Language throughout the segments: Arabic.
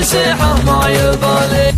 الفسيحة ما يبالي.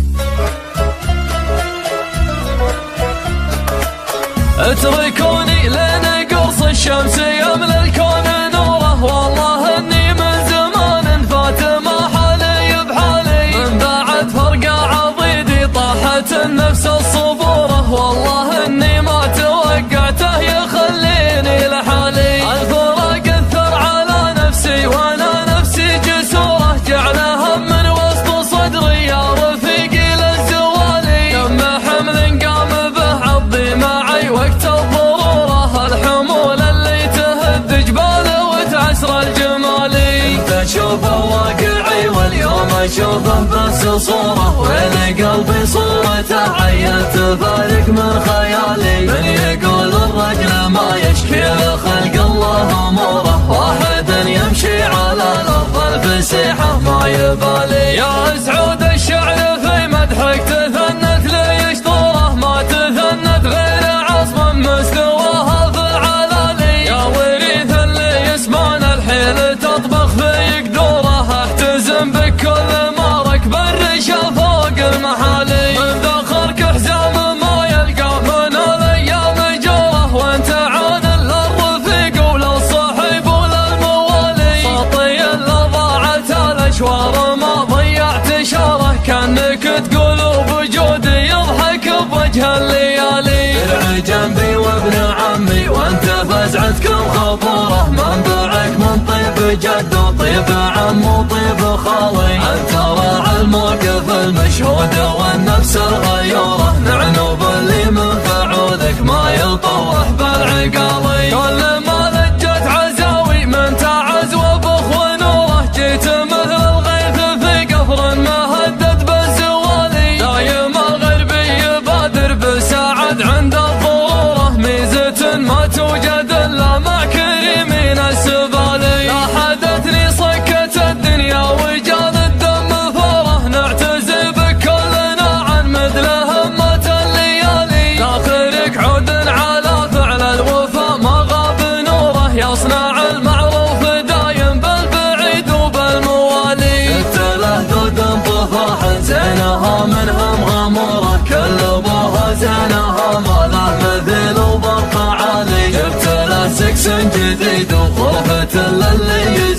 اتركوني لين قرص الشمس يملى الكون نوره، والله اني من زمان فات ما حالي بحالي، من بعد فرقة عضيدي طاحت النفس الصبوره، والله اني ما توقعته يخليني لحالي. الفراق اثر على نفسي وانا نفسي جسوره، جعلها من وسط صدري يا رفيقي للزوالي، كم حمل قام به عضي معي وقت الضروره، الحمول اللي تهد جباله وتعسر الجمالي. انت تشوفه واقعي واليوم اشوفه بس صوره، وين قلبي صورته عيت فارق من خيالي. من يقول الرجل ما يشكي لخلق الله اموره، واحد يمشي على الارض الفسيحه ما يبالي. يا سعود الشعر في مدحك تثنت ليش طوره، ما تثنت غير عصم مستواها في العلالي. يا وريث اللي يسمان الحيل تطبخ في قدوره، احتزم بكل ما ركب الرشا فوق المحالي. من ذخرك حزام ما يلقى من الايام جوره، وانت عان للرفيق وللصاحب وللموالي. خطي اللي ضاعت الاشوار ما ضيعت شاره، كانك تقول بوجودي يضحك بوجه الليالي. درع جنبي وابن عمي وانت فزعتكم خطوره، منبعك من طيب جد وطيب عم وطيب خالي. انت راعى الموقف المشهود والنفس الغيوره، نعنوب اللي من فعولك ما يطوح بالعقالي. كل ما لجت عزاوي من تعز وبخ ونوره، جيت مثل الغيث في قفر مهدد بالزوالي. دايم الغربي يبادر بساعد عند الضروره، ميزة ما توجد الا مع كريمين السبالي. لا حدثني صكت الدنيا وجال الدم فوره، نعتزي بكلنا عن مثل همة الليالي. داخلك عود على فعل الوفا ما غاب نوره، يصنع المعروف دايم بالبعيد وبالموالي. جبت له دود طفاح زينها منهم غموره، كل ابوها زينها ما له مثيل وبرق عالي. جبت له سكس جديد وخوفة اللي